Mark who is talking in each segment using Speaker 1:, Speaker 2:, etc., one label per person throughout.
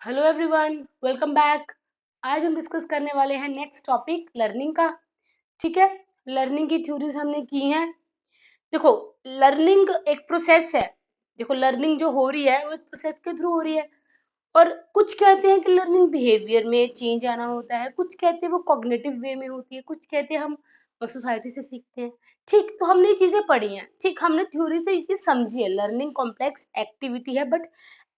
Speaker 1: Hello everyone, welcome back. आज हम discuss करने वाले हैं नेक्स्ट टॉपिक लर्निंग का। ठीक है। लर्निंग की थ्योरीज हमने की हैं। देखो, लर्निंग एक प्रोसेस है। देखो, लर्निंग जो हो रही है वो एक प्रोसेस के थ्रू हो रही है। और कुछ कहते हैं कि लर्निंग बिहेवियर में चेंज आना होता है, कुछ कहते हैं वो कॉग्निटिव वे में होती है, कुछ कहते हैं हम सोसाइटी से सीखते हैं। ठीक, तो हमने ये चीजें पढ़ी हैं। ठीक, हमने थ्योरी से ये चीज समझी है। लर्निंग कॉम्प्लेक्स एक्टिविटी है बट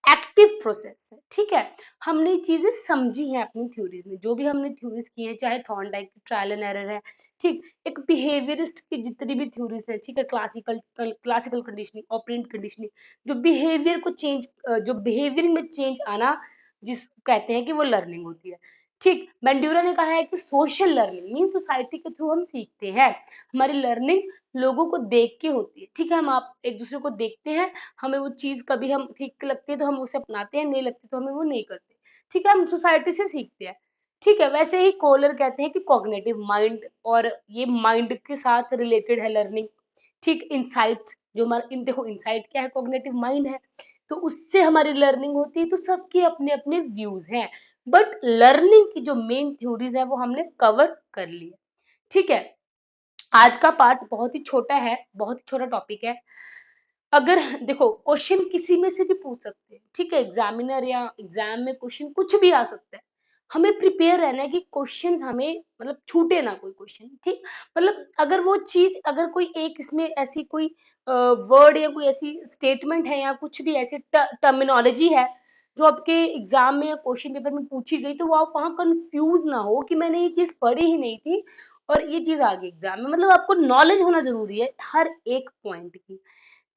Speaker 1: एक्टिव प्रोसेस है। ठीक है। हमने ये चीजें समझी हैं अपनी थ्योरीज में। जो भी हमने थ्योरीज की हैं, चाहे थॉर्नडाइक की ट्रायल एंड एरर है, ठीक, एक बिहेवियरिस्ट की जितनी भी थ्योरीज है, ठीक है, क्लासिकल कंडीशनिंग, ऑपरेंट कंडीशनिंग, जो बिहेवियर को चेंज, जो बिहेवियर में चेंज आना, जिस कहते हैं कि वो लर्निंग होती है। ठीक, बेंड्यूरा ने कहा है कि सोशल लर्निंग मीन सोसाइटी के थ्रू हम सीखते हैं। हमारी लर्निंग लोगों को देख के होती है। ठीक है, हम आप एक दूसरे को देखते हैं, हमें वो चीज कभी हम ठीक लगती है तो हम उसे अपनाते हैं, नहीं लगती तो हमें वो नहीं करते। ठीक है, हम सोसाइटी से सीखते हैं। ठीक है, वैसे ही कोलर कहते हैं कि कॉग्निटिव माइंड, और ये माइंड के साथ रिलेटेड है लर्निंग। ठीक, इंसाइट जो हमारा देखो, इंसाइट क्या है? कॉग्निटिव माइंड है। तो उससे हमारी लर्निंग होती है। तो सबके अपने अपने व्यूज हैं, बट लर्निंग की जो मेन थ्योरीज है वो हमने कवर कर ली है। ठीक है। आज का पार्ट बहुत ही छोटा है, बहुत ही छोटा टॉपिक है। अगर देखो, क्वेश्चन किसी में से भी पूछ सकते हैं। ठीक है, एग्जामिनर या एग्जाम में क्वेश्चन कुछ भी आ सकता है। हमें प्रिपेयर रहना है कि क्वेश्चंस हमें मतलब छूटे ना कोई क्वेश्चन। ठीक, मतलब अगर वो चीज, अगर कोई एक इसमें ऐसी कोई वर्ड या कोई ऐसी स्टेटमेंट है या कुछ भी ऐसी टर्मिनोलॉजी है जो आपके एग्जाम में या क्वेश्चन पेपर में पूछी गई, तो वो आप वहां कंफ्यूज ना हो कि मैंने ये चीज पढ़ी ही नहीं थी और ये चीज आ गई एग्जाम में। मतलब आपको नॉलेज होना जरूरी है हर एक पॉइंट की।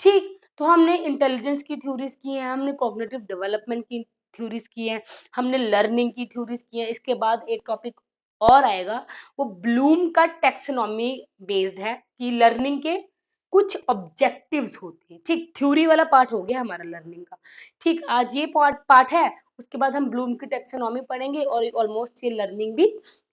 Speaker 1: ठीक, तो हमने इंटेलिजेंस की थ्योरीज की हैं, हमने कॉग्निटिव डेवलपमेंट की थ्योरीज की हैं, हमने लर्निंग की थ्योरीज की हैं। इसके बाद एक टॉपिक और आएगा, वो ब्लूम का टेक्सोनॉमी बेस्ड है कि लर्निंग के कुछ ऑब्जेक्टिव्स होते हैं। ठीक, थ्योरी वाला पार्ट हो गया हमारा लर्निंग का। ठीक, आज ये पार्ट पार्ट है। उसके बाद हम ब्लूम की टेक्सोनॉमी पढ़ेंगे और ऑलमोस्ट ये लर्निंग भी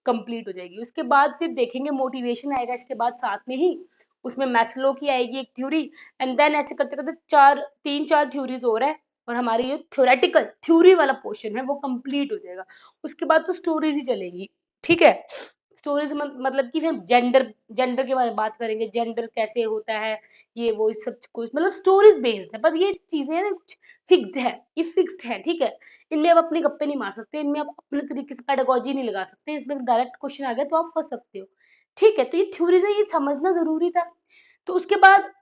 Speaker 1: कंप्लीट हो जाएगी। उसके बाद फिर देखेंगे मोटिवेशन आएगा इसके बाद साथ में ही। उसमें मैस्लो की आएगी एक थ्योरी। एंड देन ऐसे करते करते तीन चार थ्योरीज हो रहा है, और हमारी ये थ्योरेटिकल थ्योरी वाला पोर्शन है वो कंप्लीट हो जाएगा। उसके बाद तो स्टोरीज ही चलेंगी। ठीक है। स्टोरीज मतलब कि फिर जेंडर जेंडर के बारे में बात करेंगे, जेंडर कैसे होता है, ये वो इस सब कुछ मतलब स्टोरीज बेस्ड है। पर ये चीजें ना कुछ फिक्स्ड है, ये फिक्स्ड है। ठीक है, इनमें आप अपने गप्पे नहीं मार सकते, इनमें आप अपने तरीके से पेडागोजी नहीं लगा सकते, इसमें डायरेक्ट क्वेश्चन आ गया तो आप फंस सकते हो। ठीक है, तो ये थ्योरीज है, ये समझना जरूरी था। तो उसके बाद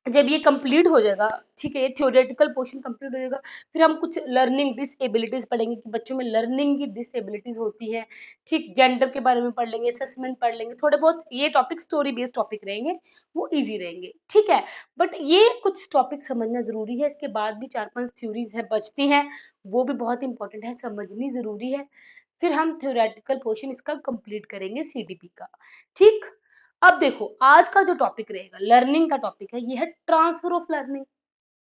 Speaker 1: जब ये कंप्लीट हो जाएगा, ठीक है, ये थ्योरेटिकल पोर्शन कंप्लीट हो जाएगा, फिर हम कुछ लर्निंग डिसेबिलिटीज पढ़ेंगे कि बच्चों में लर्निंग की डिसेबिलिटीज होती है। ठीक, जेंडर के बारे में पढ़ लेंगे, असेसमेंट पढ़ लेंगे, थोड़े बहुत ये टॉपिक स्टोरी बेस्ड टॉपिक रहेंगे, वो इजी रहेंगे। ठीक है, बट ये कुछ टॉपिक समझना जरूरी है। इसके बाद भी चार पांच थ्योरीज है बचती हैं, वो भी बहुत इंपॉर्टेंट है, समझनी जरूरी है। फिर हम थ्योरेटिकल पोर्शन इसका कंप्लीट करेंगे सीडीपी का। ठीक, अब देखो, आज का जो टॉपिक रहेगा लर्निंग का टॉपिक है, ये है ट्रांसफर ऑफ लर्निंग।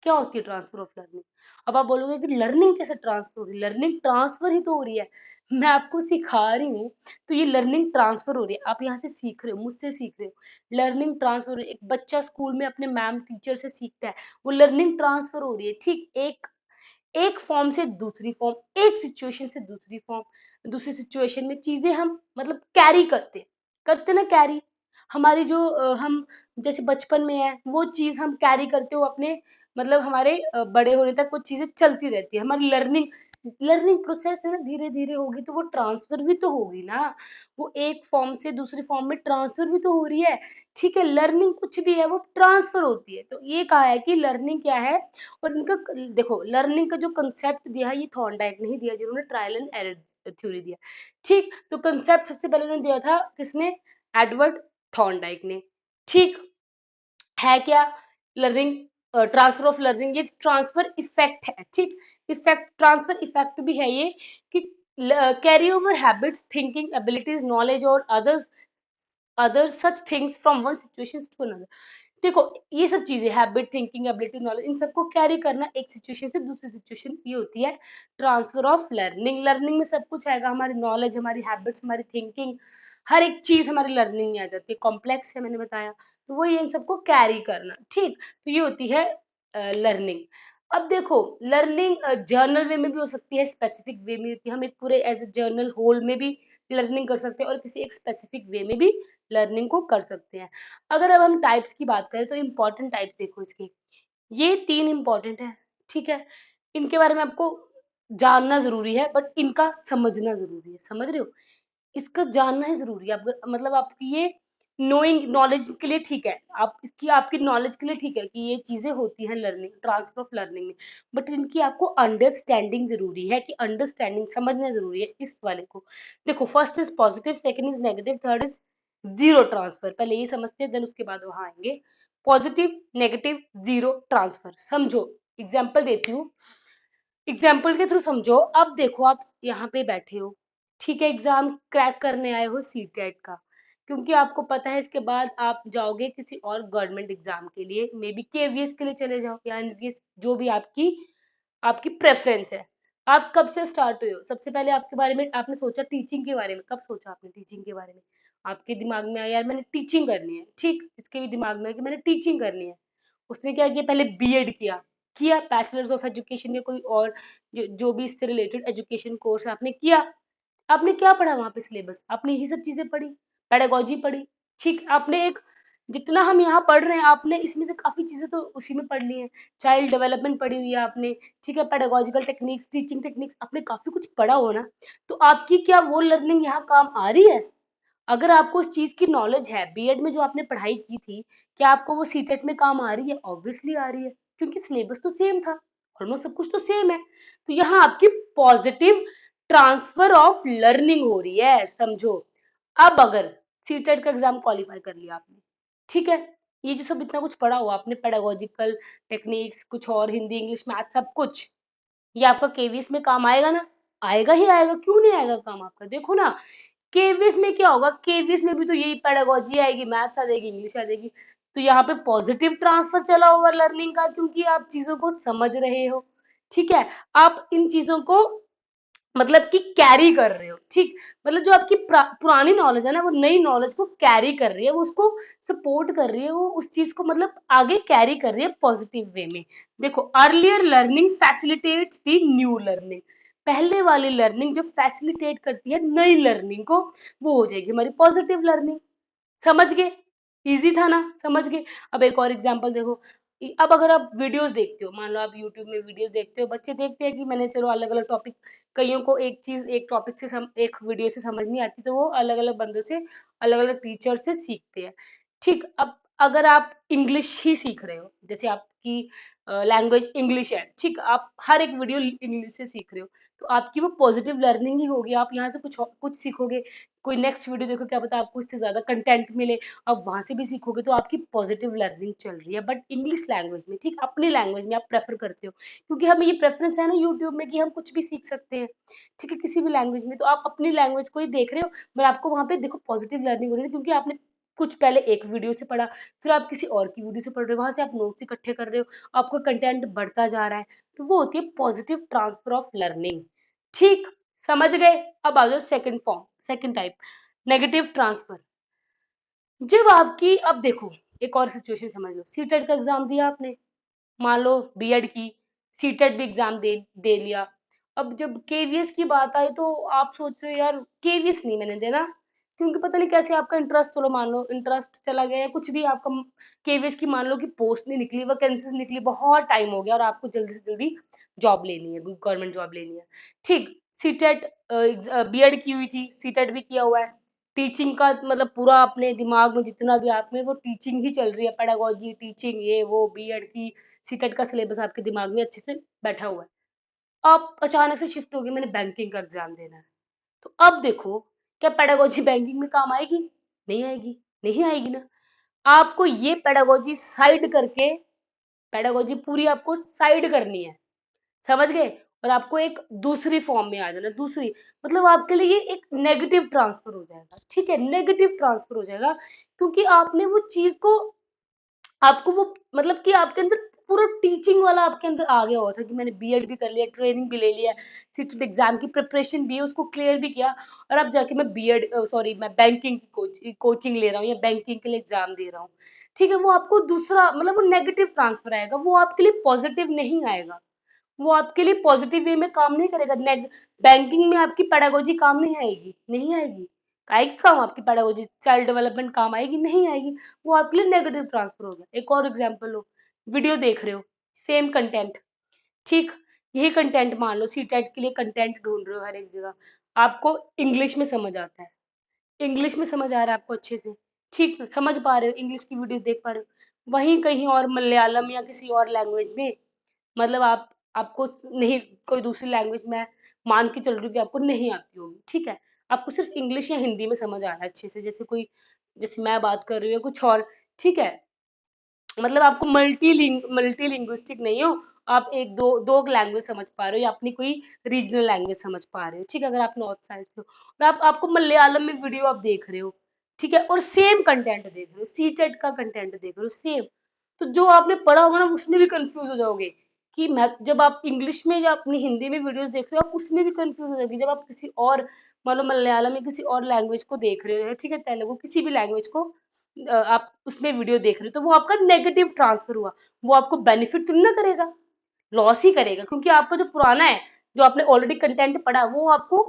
Speaker 1: क्या होती है ट्रांसफर ऑफ लर्निंग? अब आप बोलोगे कि लर्निंग कैसे ट्रांसफर हो रही है? लर्निंग ट्रांसफर ही तो हो रही है, मैं आपको सिखा रही हूँ। तो ये लर्निंग ट्रांसफर हो रही है, आप यहाँ से सीख रहे हो, मुझसे सीख रहे हो, लर्निंग ट्रांसफर हो रही है। एक बच्चा स्कूल में अपने मैम टीचर से सीखता है, वो लर्निंग ट्रांसफर हो रही है। ठीक, एक एक फॉर्म से दूसरी फॉर्म, एक सिचुएशन से दूसरी फॉर्म, दूसरी सिचुएशन में चीजें हम मतलब कैरी करते ना कैरी। हमारी जो हम जैसे बचपन में है वो चीज हम कैरी करते हो अपने, मतलब हमारे बड़े होने तक वो चीजें चलती रहती है। हमारी लर्निंग लर्निंग प्रोसेस है ना, धीरे धीरे होगी तो वो ट्रांसफर भी तो होगी ना, वो एक फॉर्म से दूसरी फॉर्म में ट्रांसफर भी तो हो रही है। ठीक है, लर्निंग कुछ भी है वो ट्रांसफर होती है। तो ये कहा है कि लर्निंग क्या है। और इनका देखो, लर्निंग का जो कंसेप्ट दिया है ये थॉर्नडाइक नहीं दिया, जिन्होंने ट्रायल एंड एरर थ्योरी दिया। ठीक, तो कंसेप्ट सबसे पहले उन्होंने दिया था किसने? एडवर्ड थॉर्नडाइक ने। ठीक है, क्या लर्निंग ट्रांसफर ऑफ लर्निंग, ये ट्रांसफर इफेक्ट है। ठीक, इफेक्ट ट्रांसफर इफेक्ट भी है ये कि carry over habits, thinking abilities, knowledge और other such things from one situation to another. देखो, ये सब चीजें हैबिट, थिंकिंग एबिलिटी, नॉलेज, इन सबको कैरी करना एक सिचुएशन से दूसरी सिचुएशन, ये होती है ट्रांसफर ऑफ लर्निंग। लर्निंग में सब कुछ आएगा, हमारी नॉलेज, हमारी हैबिट्स, हमारी थिंकिंग, हर एक चीज हमारी लर्निंग में आ जाती है। कॉम्प्लेक्स है मैंने बताया, तो वो ये इन सबको कैरी करना। ठीक, तो ये होती है लर्निंग। अब देखो, लर्निंग जर्नल वे में भी हो सकती है, स्पेसिफिक वे में होती है। हम एक पूरे एज ए जर्नल होल में भी लर्निंग कर सकते हैं और किसी एक स्पेसिफिक वे में भी लर्निंग को कर सकते हैं। अगर अब हम टाइप्स की बात करें तो इम्पोर्टेंट टाइप देखो इसके, ये 3 इम्पोर्टेंट है, ठीक है। इनके बारे में आपको जानना जरूरी है, बट इनका समझना जरूरी है, समझ रहे हो? इसका जानना ही जरूरी है। आप मतलब आपकी ये नोइंग नॉलेज के लिए ठीक है, आप इसकी आपकी नॉलेज के लिए ठीक है कि ये चीजें होती हैं लर्निंग, ट्रांसफर ऑफ लर्निंग में, बट इनकी आपको अंडरस्टैंडिंग जरूरी है, कि अंडरस्टैंडिंग समझना जरूरी है इस वाले को। देखो, first is positive, second is negative, third is zero transfer. पहले ये समझते हैं, देन उसके बाद वहां आएंगे। Positive, negative, zero transfer. समझो, एग्जाम्पल देती हूँ, एग्जाम्पल के थ्रू समझो। अब देखो, आप यहाँ पे बैठे हो, ठीक है, एग्जाम क्रैक करने आए हो सीटेट का, क्योंकि आपको पता है इसके बाद आप जाओगे किसी और गवर्नमेंट एग्जाम के लिए, मे बी केवीएस के लिए चले जाओ या एनवीएस, जो भी आपकी आपकी प्रेफरेंस है। आप कब से स्टार्ट हुए हो? सबसे पहले आपके बारे में आपने सोचा टीचिंग के बारे में, कब सोचा आपने टीचिंग के बारे में? आपके दिमाग में आया यार मैंने टीचिंग करनी है, ठीक, जिसके भी दिमाग में है कि मैंने टीचिंग करनी है, उसने क्या किया, पहले बीएड किया, बैचलर्स ऑफ एजुकेशन या कोई और जो भी इससे रिलेटेड एजुकेशन कोर्स आपने किया। आपने क्या पढ़ा वहां पे? सिलेबस आपने यही सब चीजें पढ़ी, पेडागोजी पढ़ी, ठीक। आपने एक, जितना हम यहाँ पढ़ रहे हैं आपने इसमें से काफी चीजें तो उसी में पढ़ ली हैं। चाइल्ड डेवलपमेंट पढ़ी हुई है आपने, ठीक है, पेडागोजिकल टेक्निक्स, टीचिंग टेक्निक्स, आपने काफी कुछ पढ़ा हो ना। तो आपकी क्या वो लर्निंग यहाँ काम आ रही है? अगर आपको उस चीज की नॉलेज है, बीएड में जो आपने पढ़ाई की थी, क्या आपको वो सीटेट में काम आ रही है? ऑब्वियसली आ रही है, क्योंकि सिलेबस तो सेम था, ऑलमोस्ट सब कुछ तो सेम है। तो यहाँ आपकी पॉजिटिव ट्रांसफर ऑफ लर्निंग हो रही है, समझो। अब अगर सीटेट का एग्जाम क्वालिफाई कर लिया आपने, ठीक है, ये जो सब इतना कुछ पढ़ा हुआ आपने, पेडागोजिकल टेक्निक्स, कुछ और, हिंदी, इंग्लिश, मैथ, सब कुछ, ये आपका केवीएस में काम आएगा ना? आएगा ही आएगा, क्यों नहीं आएगा काम आपका? देखो ना, केवीएस में क्या होगा, केवीएस में भी तो यही पेडागोजी आएगी, मैथ्स आ जाएगी, इंग्लिश आ जाएगी। तो यहाँ पे पॉजिटिव ट्रांसफर चला हुआ लर्निंग का, क्योंकि आप चीजों को समझ रहे हो, ठीक है। आप इन चीजों को मतलब कि कैरी कर रहे हो, ठीक। मतलब जो आपकी पुरानी नॉलेज है ना, वो नई नॉलेज को कैरी कर रही है, वो उसको सपोर्ट कर रही है, वो उस चीज को मतलब आगे कैरी कर रही है पॉजिटिव वे में। देखो, earlier learning facilitates the new learning. पहले वाली लर्निंग जो फैसिलिटेट करती है नई लर्निंग को, वो हो जाएगी हमारी पॉजिटिव लर्निंग। समझ गए? इजी था ना? समझ गए? अब एक और एग्जांपल देखो, अब अगर आप वीडियोस देखते हो, मान लो आप यूट्यूब में वीडियोस देखते हो, बच्चे देखते हैं कि मैंने चलो अलग अलग टॉपिक, कईयों को एक चीज एक टॉपिक से एक वीडियो से समझ नहीं आती, तो वो अलग अलग बंदों से, अलग अलग टीचर से सीखते हैं, ठीक। अब अगर आप इंग्लिश ही सीख रहे हो, जैसे आपकी लैंग्वेज इंग्लिश है, ठीक, आप हर एक वीडियो इंग्लिश से सीख रहे हो, तो आपकी वो पॉजिटिव लर्निंग ही होगी। आप यहाँ से कुछ सीखोगे, कोई नेक्स्ट वीडियो देखो, क्या पता आपको इससे ज्यादा कंटेंट मिले, आप वहां से भी सीखोगे, तो आपकी पॉजिटिव लर्निंग चल रही है। बट इंग्लिश लैंग्वेज में, ठीक, अपनी लैंग्वेज में आप प्रेफर करते हो, क्योंकि हमें ये प्रेफरेंस है ना यूट्यूब में कि हम कुछ भी सीख सकते हैं, ठीक है, किसी भी लैंग्वेज में। तो आप अपनी लैंग्वेज को ही देख रहे हो, पर आपको वहां पे देखो पॉजिटिव लर्निंग हो रही है, क्योंकि आपने कुछ पहले एक वीडियो से पढ़ा, फिर आप किसी और की वीडियो से पढ़ रहे हो, वहां से आप नोट्स इकट्ठे कर रहे हो, आपका कंटेंट बढ़ता जा रहा है। तो वो होती है पॉजिटिव ट्रांसफर ऑफ लर्निंग, ठीक। समझ गए? अब आ जाओ second form, second type, negative transfer. जब आपकी, अब देखो, एक और सिचुएशन समझ लो, सीटेट का एग्जाम दिया आपने, मान लो बीएड की, सीटेट भी एग्जाम दे लिया। अब जब केवीएस की बात आई, तो आप सोच रहे हो यार केवीएस नहीं मैंने देना, क्योंकि पता नहीं कैसे आपका इंटरेस्ट, चलो मान लो इंटरेस्ट चला गया या कुछ भी आपका, केवीएस की मान लो कि पोस्ट नहीं निकली, वैकेंसीज निकली, बहुत टाइम हो गया और आपको जल्दी से जल्दी जॉब लेनी है, गवर्नमेंट जॉब लेनी है, ठीक। सीटेट, बीएड की हुई थी, सीटेट भी किया हुआ है, टीचिंग का मतलब पूरा अपने दिमाग में जितना भी आप में वो टीचिंग ही चल रही है, पेडागोजी, टीचिंग, ये वो, बीएड की, सीटेट का सिलेबस आपके दिमाग में अच्छे से बैठा हुआ है। आप अचानक से शिफ्ट हो गए, मैंने बैंकिंग का एग्जाम देना है। तो अब देखो, क्या पेडागोजी बैंकिंग में काम आएगी? नहीं आएगी, नहीं आएगी ना। आपको ये पेडागोजी साइड करके, पेडागोजी पूरी आपको साइड करनी है, समझ गए? और आपको एक दूसरी फॉर्म में आ जाना, दूसरी, मतलब आपके लिए ये एक नेगेटिव ट्रांसफर हो जाएगा, ठीक है, नेगेटिव ट्रांसफर हो जाएगा, क्योंकि आपने वो चीज को, आपको वो मतलब कि आपके अंदर पूरा टीचिंग वाला आपके अंदर आ गया हुआ था कि मैंने बीएड भी कर लिया, ट्रेनिंग भी ले लिया, सीटेट एग्जाम की प्रिपरेशन भी है, उसको क्लियर भी किया, और अब जाके मैं बीएड सॉरी मैं बैंकिंग की कोचिंग ले रहा हूँ या बैंकिंग के लिए एग्जाम दे रहा हूँ। ठीक है, वो आपको दूसरा मतलब वो नेगेटिव ट्रांसफर आएगा, वो आपके लिए पॉजिटिव नहीं आएगा, वो आपके लिए पॉजिटिव वे में काम नहीं करेगा। बैंकिंग में आपकी पेडागोजी काम नहीं आएगी, नहीं आएगी। आएगी काम आपकी पेडागोजी, चाइल्ड डेवलपमेंट काम आएगी, नहीं आएगी। वो आपके लिए नेगेटिव ट्रांसफर हो गया। एक और एग्जांपल लो, वीडियो देख रहे हो, सेम कंटेंट, ठीक, यही कंटेंट मान लो सीटेट के लिए कंटेंट ढूंढ रहे हो हर एक जगह, आपको इंग्लिश में समझ आता है, इंग्लिश में समझ आ रहा है आपको अच्छे से, ठीक समझ पा रहे हो, इंग्लिश की वीडियोस देख पा रहे हो, वहीं कहीं और मलयालम या किसी और लैंग्वेज में, मतलब आपको नहीं, कोई दूसरी लैंग्वेज में मान के चल रही हूँ कि आपको नहीं आती होगी, ठीक है, आपको सिर्फ इंग्लिश या हिंदी में समझ आ रहा है अच्छे से, जैसे कोई, जैसे मैं बात कर रही हूँ या कुछ और, ठीक है, मतलब आपको मल्टी लिंग्विस्टिक नहीं हो, आप एक दो दो लैंग्वेज समझ पा रहे हो या अपनी कोई रीजनल लैंग्वेज समझ पा रहे हो, ठीक है, अगर आप नॉर्थ साइड से हो और आपको मलयालम में वीडियो आप देख रहे हो, ठीक है, और सेम कंटेंट देख रहे हो, सीटेट का कंटेंट देख रहे हो सेम, तो जो आपने पढ़ा होगा ना उसमें भी कंफ्यूज हो जाओगे कि मैं, जब आप इंग्लिश में या अपनी हिंदी में वीडियोस देख रहे हो आप उसमें भी कंफ्यूज हो जाओगे, जब आप किसी और मान लो मलयालम में किसी और लैंग्वेज को देख रहे हो, ठीक है, तेलुगु किसी भी लैंग्वेज को आप उसमें वीडियो देख रहे हो, तो वो आपका नेगेटिव ट्रांसफर हुआ, वो आपको बेनिफिट तो नहीं ना करेगा, लॉस ही करेगा, क्योंकि आपका जो पुराना है, जो आपने ऑलरेडी कंटेंट पढ़ा वो आपको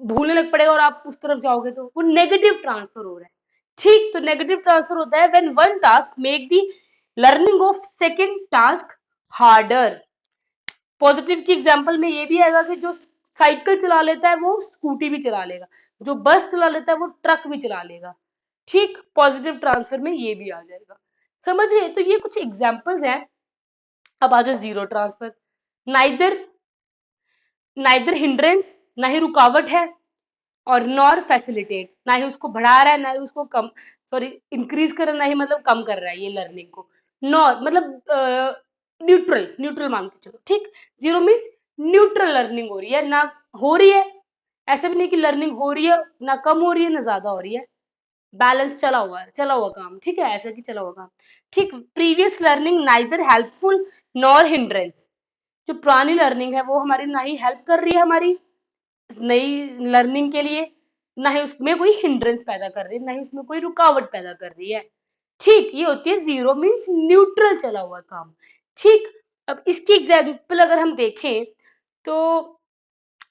Speaker 1: भूलने लग पड़ेगा और आप उस तरफ जाओगे तो वो नेगेटिव ट्रांसफर हो रहा है, ठीक, तो नेगेटिव ट्रांसफर होता है when one task make the learning of second task harder. Positive की एग्जांपल में ये भी आएगा कि जो साइकिल चला लेता है वो स्कूटी भी चला लेगा, जो बस चला लेता है वो ट्रक भी चला लेगा, ठीक, पॉजिटिव ट्रांसफर में ये भी आ जाएगा, समझ गए, तो ये कुछ एग्जांपल्स हैं। अब आ जाओ zero transfer, neither neither hindrance, ना ही रुकावट है, और नॉर फैसिलिटेट, ना ही उसको बढ़ा रहा है ना ही उसको कम, सॉरी इंक्रीज कर रहा है, ना ही मतलब कम कर रहा है ये लर्निंग को, नॉर मतलब न्यूट्रल, न्यूट्रल मान के चलो, ठीक, जीरो मीन्स न्यूट्रल लर्निंग हो रही है, ना हो रही है, ऐसा भी नहीं कि लर्निंग हो रही है ना कम हो रही है ना ज्यादा हो रही है, बैलेंस चला हुआ है, चला हुआ काम, ठीक है, ऐसा कि चला हुआ काम, ठीक, previous learning neither helpful nor hindrance, जो पुरानी लर्निंग है वो हमारी ना ही हेल्प कर रही है हमारी नई लर्निंग के लिए, ना ही उसमें कोई हिंड्रेंस पैदा कर रही है, ना ही उसमें कोई रुकावट पैदा कर रही है, ठीक, ये होती है जीरो मीन्स न्यूट्रल चला हुआ काम, ठीक। अब इसकी एग्जाम्पल अगर हम देखें तो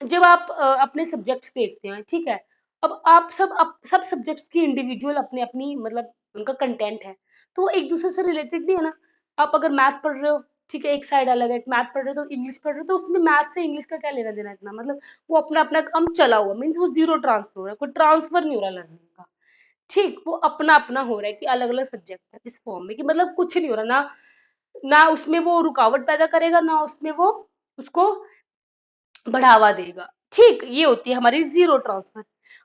Speaker 1: जब आप अपने सब्जेक्ट्स देखते हैं, ठीक है, अब आप सब सब्जेक्ट्स की इंडिविजुअल अपनी अपनी मतलब उनका कंटेंट है, तो वो एक दूसरे से रिलेटेड नहीं है ना, आप अगर मैथ पढ़ रहे हो, ठीक है, एक साइड अलग है, मैथ पढ़ रहे हो तो इंग्लिश पढ़ रहे हो, तो उसमें मैथ से इंग्लिश का क्या लेना देना इतना, मतलब वो अपना अपना काम चला हुआ, मीन्स वो जीरो ट्रांसफर हो रहा है, कोई ट्रांसफर नहीं हो रहा लर्निंग का, ठीक, वो अपना अपना हो रहा है कि अलग अलग सब्जेक्ट है इस फॉर्म में कि मतलब कुछ नहीं हो रहा, ना ना उसमें वो रुकावट पैदा करेगा ना उसमें वो उसको बढ़ावा देगा, ठीक, ये होती है हमारी जीरो ट्रांसफर।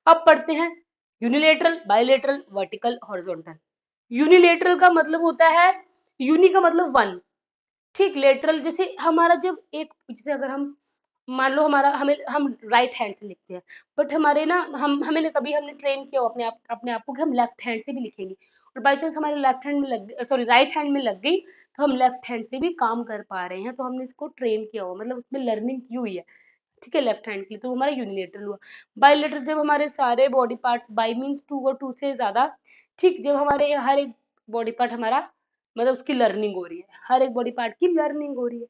Speaker 1: अब पढ़ते हैं unilateral, bilateral, vertical, horizontal. Unilateral का मतलब होता है, यूनि का मतलब वन, ठीक, लेटरल जैसे हमारा जब एक, जैसे अगर हम मान लो हमारा हमें हम राइट हैंड से लिखते हैं, बट हमारे ना हम हमें ना कभी हमने ट्रेन किया हो अपने आप को कि हम लेफ्ट हैंड से भी लिखेंगे, और बाई चांस हमारे लेफ्ट हैंड में लग सॉरी राइट हैंड में लग गई, तो हम लेफ्ट हैंड से भी काम कर पा रहे हैं, तो हमने इसको ट्रेन किया हुआ, मतलब उसमें लर्निंग की हुई है, ठीक है, लेफ्ट हैंड के लिए, तो हमारा यूनिलेटरल हुआ। बायलेटरल जब हमारे सारे body parts, bi means two और टू से ज्यादा, ठीक, जब हमारे हर एक बॉडी पार्ट हमारा मतलब उसकी लर्निंग हो रही है, हर एक बॉडी पार्ट की लर्निंग हो रही है,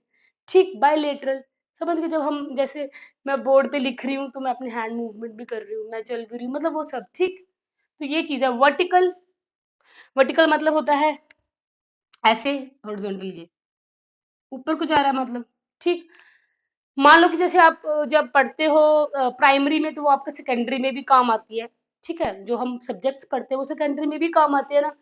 Speaker 1: ठीक, बायलेटरल समझ गए, जब हम जैसे मैं बोर्ड पे लिख रही हूँ तो मैं अपने हैंड मूवमेंट भी कर रही हूँ, मैं चल भी रही हूँ, मतलब वो सब, ठीक, तो ये चीज है। वर्टिकल, वर्टिकल मतलब होता है ऐसे, हॉरिजॉन्टल ये ऊपर को जा रहा है मतलब, ठीक, मान लो कि जैसे आप जब पढ़ते हो प्राइमरी में, तो वो आपका सेकेंडरी में भी काम आती है, ठीक है, जो हम सब्जेक्ट्स पढ़ते हैं वो सेकेंडरी में भी काम आते हैं ना,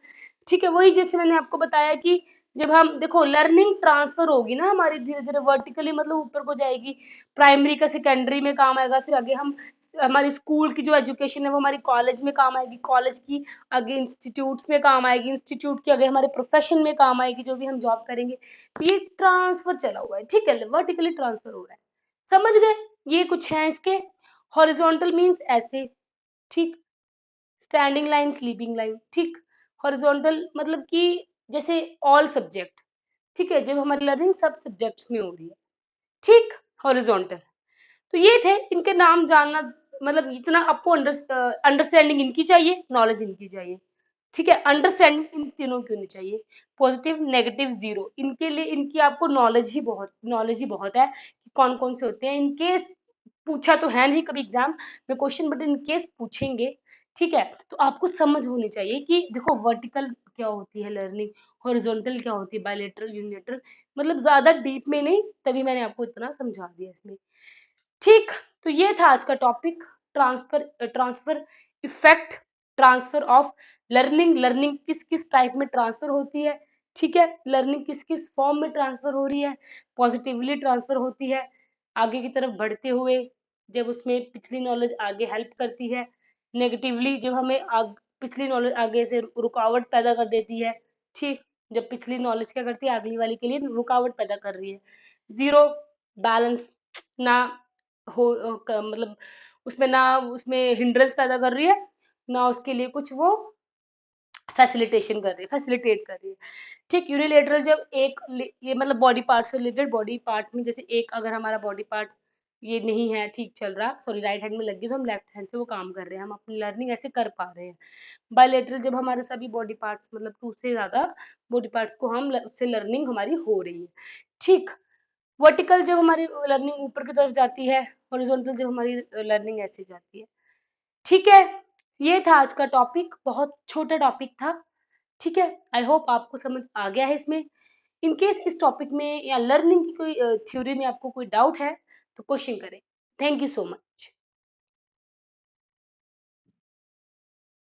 Speaker 1: ठीक है, वही जैसे मैंने आपको बताया कि जब हम देखो लर्निंग ट्रांसफर होगी ना हमारी धीरे धीरे वर्टिकली, मतलब ऊपर को जाएगी, प्राइमरी का सेकेंडरी में काम आएगा, फिर आगे हम हमारी स्कूल की जो एजुकेशन है वो हमारी कॉलेज में काम आएगी, कॉलेज की आगे इंस्टीट्यूट्स में काम आएगी, इंस्टीट्यूट की आगे हमारे प्रोफेशन में काम आएगी, जो भी हम जॉब करेंगे, तो ये ट्रांसफर चला हुआ है, ठीक है, वर्टिकली ट्रांसफर हो रहा है, समझ गए, ये कुछ है इसके। हॉरिजॉन्टल मीन्स ऐसे, ठीक, स्टैंडिंग लाइन, स्लीपिंग लाइन, ठीक, हॉरिजॉन्टल मतलब कि जैसे ऑल सब्जेक्ट, ठीक है, जब हमारी लर्निंग सब सब्जेक्ट्स में हो रही है, ठीक। हॉरिजॉन्टल, तो ये थे इनके नाम जानना, मतलब इतना आपको अंडरस्टैंडिंग इनकी चाहिए, नॉलेज इनकी चाहिए, ठीक है। अंडरस्टैंडिंग इन तीनों की होनी चाहिए, पॉजिटिव नेगेटिव जीरो, इनके लिए इनकी आपको नॉलेज ही बहुत है कि कौन कौन से होते हैं। इनकेस पूछा तो है नहीं कभी एग्जाम में क्वेश्चन, बट इनकेस पूछेंगे, ठीक है, तो आपको समझ होनी चाहिए कि देखो वर्टिकल क्या होती है लर्निंग, हॉरिजॉन्टल क्या होती है, बायलेटरल, यूनिलेटरल, मतलब ज्यादा डीप में नहीं, तभी मैंने आपको इतना समझा दिया इसमें, ठीक। तो ये था आज का topic, transfer effect, transfer of learning, learning किस किस टाइप में ट्रांसफर होती है, ठीक है, लर्निंग किस किस फॉर्म में ट्रांसफर हो रही है, पॉजिटिवली ट्रांसफर होती है आगे की तरफ बढ़ते हुए, जब उसमें पिछली नॉलेज आगे हेल्प करती है, नेगेटिवली जब हमें पिछली नॉलेज आगे से रुकावट पैदा कर देती है, ठीक, जब पिछली नॉलेज क्या करती है अगली वाली के लिए रुकावट पैदा कर रही है। जीरो, बैलेंस ना मतलब उसमें ना, उसमें हिंड्रेंस पैदा कर रही है, ना उसके लिए कुछ वो फैसिलिटेट कर रही है, ठीक। यूनिलेटरल जब ये मतलब बॉडी पार्ट से रिलेटेड, बॉडी पार्ट में जैसे एक अगर हमारा बॉडी पार्ट ये नहीं है, ठीक चल रहा, सॉरी राइट हैंड में लग गई, तो हम लेफ्ट हैंड से वो काम कर रहे हैं, हम अपनी लर्निंग ऐसे कर पा रहे हैं। बायलेटरल जब हमारे सभी बॉडी पार्ट्स, मतलब टू से ज्यादा बॉडी पार्ट्स को हम उससे लर्निंग हमारी हो रही है, ठीक। वर्टिकल जब हमारी लर्निंग ऊपर की तरफ जाती है, हॉरिजॉन्टल जब हमारी लर्निंग ऐसे जाती है, ठीक है। ये था आज का टॉपिक, बहुत छोटा टॉपिक था, ठीक है। आई होप आपको समझ आ गया है इसमें। इन केस इस टॉपिक में या लर्निंग की कोई थ्योरी में आपको कोई डाउट है तो क्वेश्चन करें। Thank you so much.